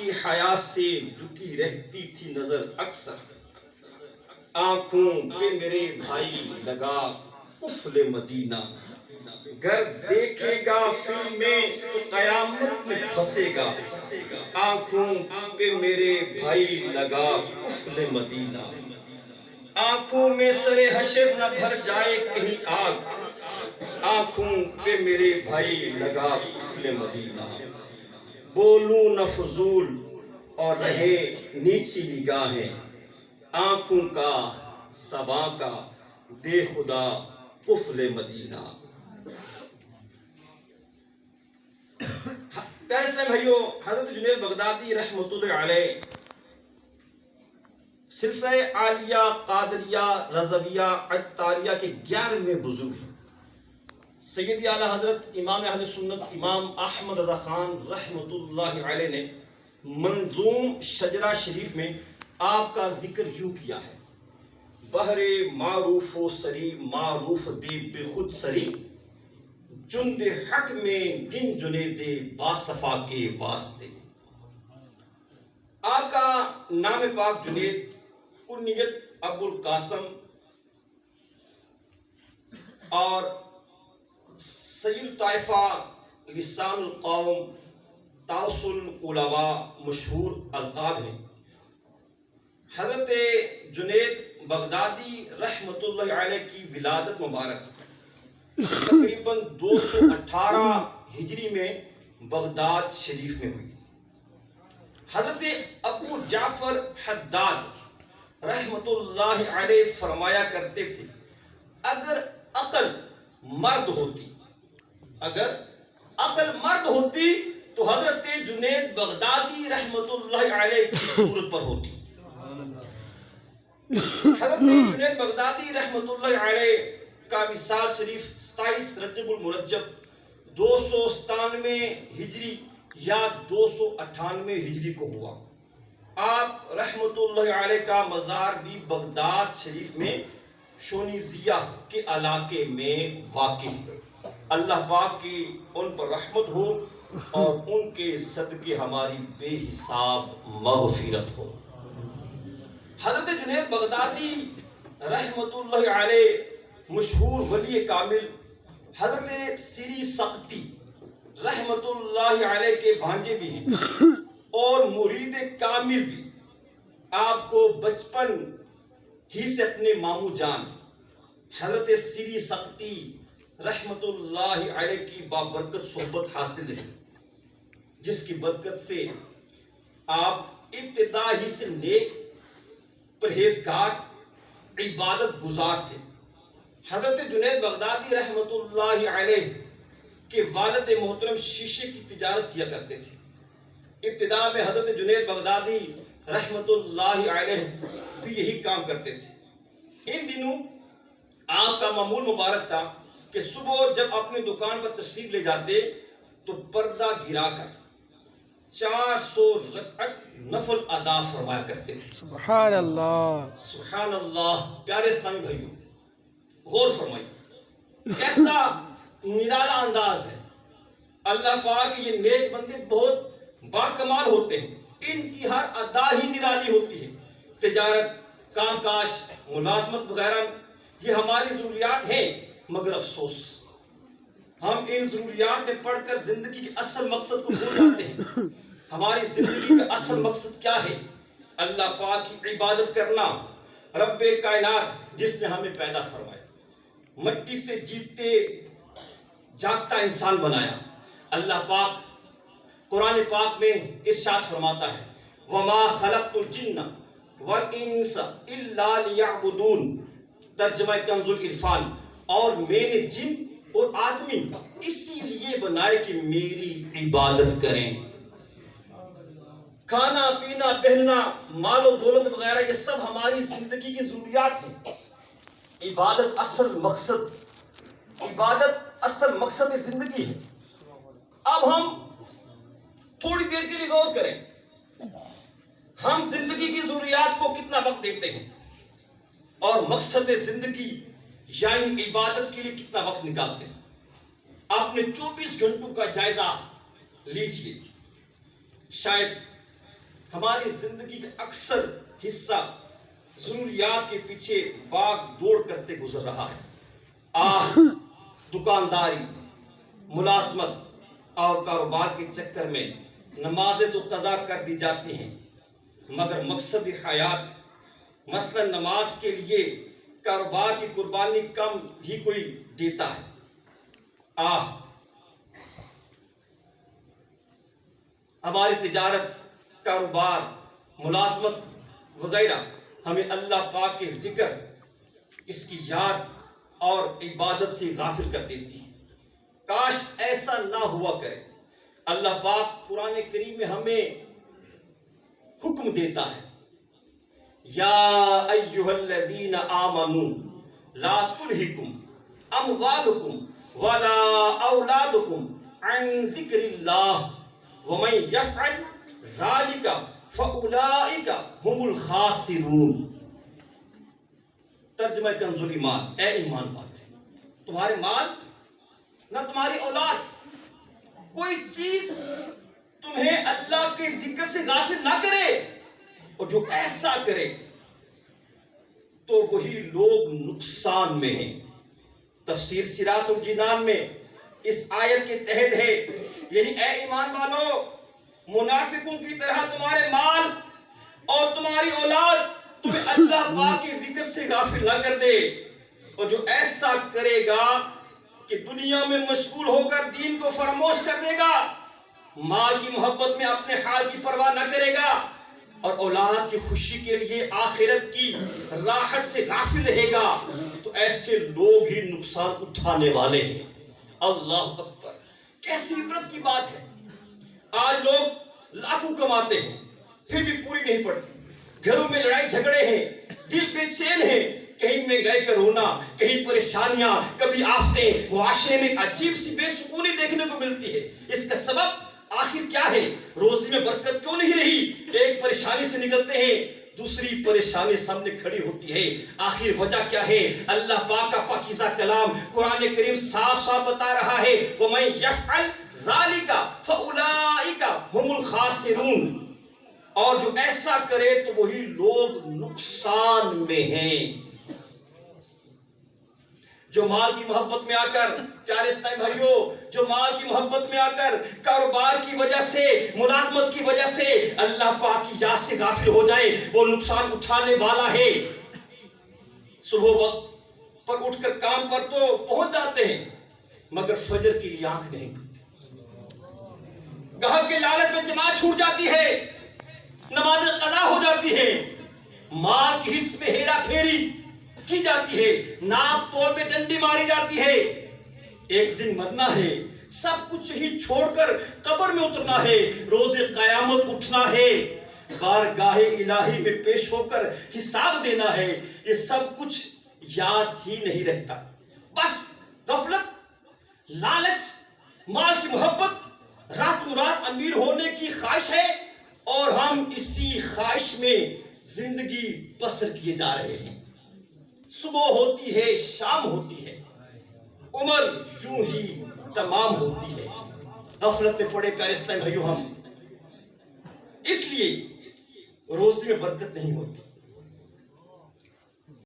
کی حیا سے جھکی رہتی تھی نظر اکثر، آنکھوں پہ میرے بھائی لگا قفل مدینہ، گر دیکھے گا فلم میں تو قیامت میں پھنسے گا، آنکھوں پہ میرے بھائی لگا قفل مدینہ، آنکھوں میں سر حشر نہ بھر جائے کہیں آگ، آنکھوں پہ میرے بھائی لگا قفل مدینہ، بولوں نہ فضول اور رہے نیچی نگاہیں، آنکھوں کا صبا کا دے خدا قفل مدینہ۔ پیارے اسلام بھائیو، حضرت جنید بغدادی رحمۃ اللہ علیہ سلسلہ عالیہ قادریہ رضویہ عطاریہ کے 11ویں بزرگ ہیں۔ سیدی اعلیٰ حضرت امام اہل سنت امام احمد رضا خان رحمۃ اللہ علیہ نے منظوم شجرہ شریف میں آپ کا ذکر یوں کیا ہے: بہر معروف و سری معروف دے بے خود سری، جند حق میں گن جنید باصفا کے واسطے۔ آپ کا نام پاک جنید، کنیت ابو القاسم، اور سید طائفہ، لسان القوم، طاؤس العلماء مشہور القاب ہیں۔ حضرت جنید بغدادی رحمۃ اللہ علیہ کی ولادت مبارک تقریباً 218 ہجری میں بغداد شریف میں ہوئی۔ حضرت ابو جعفر حداد رحمۃ اللہ علیہ فرمایا کرتے تھے، اگر عقل مرد ہوتی تو حضرت جنید بغدادی رحمۃ اللہ علیہ کی صورت پر ہوتی۔ حضرت جنید بغدادی رحمۃ اللہ علیہ کا وصال شریف 27 رجب المرجب 297 ہجری یا 298 ہجری کو ہوا۔ آپ رحمۃ اللہ علیہ کا مزار بھی بغداد شریف میں شونیزیہ کے علاقے میں واقع ہے۔ اللہ پاک کی ان پر رحمت ہو اور ان کے صدقے ہماری بے حساب مغفرت ہو۔ حضرت جنید بغدادی رحمۃ اللہ علیہ مشہور ولی کامل حضرت سری سقطی رحمۃ اللہ علیہ کے بھانجے بھی ہیں اور مرید کامل بھی۔ آپ کو بچپن ہی سے اپنے ماموں جان حضرت سری سقطی رحمۃ اللہ علیہ کی بابرکت صحبت حاصل ہے، جس کی برکت سے آپ ابتدا ہی سے نیک، پرہیزگار، عبادت گزار تھے۔ حضرت جنید بغدادی رحمۃ اللہ علیہ کے والد محترم شیشے کی تجارت کیا کرتے تھے۔ ابتدا میں حضرت جنید بغدادی رحمۃ اللہ علیہ بھی یہی کام کرتے تھے۔ ان دنوں آپ کا معمول مبارک تھا کہ صبح جب اپنی دکان پر تشریف لے جاتے تو پردہ گرا کر 400 رکعت نفل ادا فرمایا کرتے تھے۔ سبحان اللہ، سبحان اللہ۔ پیارے اسلامی بھائیوں، غور فرمائیے، کیسا نرالا انداز ہے۔ اللہ پاک یہ نیک بندے بہت باکمال ہوتے ہیں، ان کی ہر ادا ہی نرالی ہوتی ہے۔ تجارت، کام کاج، ملازمت وغیرہ یہ ہماری ضروریات ہیں، مگر افسوس ہم ان ضروریات میں پڑھ کر زندگی کے اصل مقصد کو بھول جاتے ہیں۔ ہماری زندگی کا اصل مقصد کیا ہے؟ اللہ پاک کی عبادت کرنا، رب کائنات جس نے ہمیں پیدا فرمایا، مٹی سے جیتے جاگتا انسان بنایا۔ اللہ پاک قرآن پاک میں ارشاد فرماتا ہے، وَمَا خَلَقْتُ الْجِنَّ وَالْإِنسَ إِلَّا لِيَعْبُدُونَ، ترجمہ کنز العرفان، اور میں نے جن اور آدمی اسی لیے بنائے کہ میری عبادت کریں۔ کھانا پینا پہننا مال و دولت وغیرہ یہ سب ہماری زندگی کی ضروریات ہیں۔ عبادت اصل مقصد زندگی ہے۔ اب ہم تھوڑی دیر کے لیے غور کریں، ہم زندگی کی ضروریات کو کتنا وقت دیتے ہیں اور مقصد زندگی یعنی عبادت کے لیے کتنا وقت نکالتے ہیں۔ اپنے 24 گھنٹوں کا جائزہ لیجئے۔ شاید ہماری زندگی کا اکثر حصہ ضروریات کے پیچھے باغ دوڑ کرتے گزر رہا ہے۔ دکانداری، ملازمت اور کاروبار کے چکر میں نمازیں تو قضا کر دی جاتی ہیں، مگر مقصد حیات مثلا نماز کے لیے کاروبار کی قربانی کم ہی کوئی دیتا ہے۔ ہماری تجارت، کاروبار، ملازمت وغیرہ ہمیں اللہ پاک کے ذکر، اس کی یاد اور عبادت سے غافل کر دیتی ہے۔ کاش ایسا نہ ہوا کرے۔ اللہ پاک قرآن کریم میں ہمیں حکم دیتا ہے، یا ایھا الذین آمنوا لا تلھکم اموالکم ولا اولادکم عن ذکر اللہ ومن یفعل ذلک فاولئک هم الخاسرون۔ ترجمہ کنز الایمان، اے ایمان والے، تمہارے مال نہ تمہاری اولاد، کوئی چیز تمہیں اللہ کے ذکر سے غافل نہ کرے، اور جو ایسا کرے تو وہی لوگ نقصان میں ہیں۔ تفسیر صراط الجنان میں اس آیت کے تحت ہے، یعنی اے ایمان والو، منافقوں کی طرح تمہارے مال اور تمہاری اولاد تمہیں اللہ پاک کے ذکر سے غافل نہ کر دے، اور جو ایسا کرے گا کہ دنیا میں مشغول ہو کر دین کو فراموش کر دے گا، مال کی محبت میں اپنے حال کی پرواہ نہ کرے گا، اور اولاد کی خوشی کے لیے آخرت کی راحت سے غافل رہے گا، تو ایسے لوگ ہی نقصان اٹھانے والے ہیں۔ اللہ اکبر، کیسی عبرت کی بات ہے۔ آج لوگ لاکھوں کماتے ہیں پھر بھی پوری نہیں پڑتی، گھروں میں لڑائی جھگڑے ہیں، دل بے چین ہے، کہیں مہنگائی کا رونا، کہیں پریشانیاں، کبھی آفتیں، معاشرے میں عجیب سی بے سکونی دیکھنے کو ملتی ہے۔ اس کا سبب آخر کیا ہے؟ روزی میں برکت کیوں نہیں رہی؟ ایک پریشانی سے نکلتے ہیں، دوسری پریشانی سامنے کھڑی ہوتی ہے۔ آخر وجہ کیا ہے؟ اللہ پاک کا پاکیزہ کلام قرآن کریم صاف صاف بتا رہا ہے، وَمَن يَفْعَلْ ذَلِكَ فَأُولَئِكَ هُمُ الْخَاسِرُونَ، اور جو ایسا کرے تو وہی لوگ نقصان میں ہیں۔ جو مال کی محبت میں آ کر، پیارے اسلامی بھائیوں، جو مال کی محبت میں آ کر کاروبار کی وجہ سے، ملازمت کی وجہ سے اللہ پاک کی یاد سے غافل ہو جائے، وہ نقصان اٹھانے والا ہے۔ صبح وقت پر اٹھ کر کام پر تو پہنچ جاتے ہیں، مگر فجر کے لیے آنکھ نہیں کھلتی، گاہک کے لالچ میں جماعت چھوٹ جاتی ہے، نماز قضا ہو جاتی ہے، مال کی حص میں ہیرا پھیری کی جاتی ہے، ناپ تول میں ڈنڈی ماری جاتی ہے۔ ایک دن مرنا ہے، سب کچھ ہی چھوڑ کر قبر میں اترنا ہے، روز قیامت اٹھنا ہے، بارگاہ الہی میں پیش ہو کر حساب دینا ہے۔ یہ سب کچھ یاد ہی نہیں رہتا، بس غفلت، لالچ، مال کی محبت، راتوں رات امیر ہونے کی خواہش ہے، اور ہم اسی خواہش میں زندگی بسر کیے جا رہے ہیں۔ صبح ہوتی ہے، شام ہوتی ہے، عمر یوں ہی تمام ہوتی ہے، غفلت میں پڑے پیارے اسلامی بھائیوں ہم، اس لیے روزی میں برکت نہیں ہوتی۔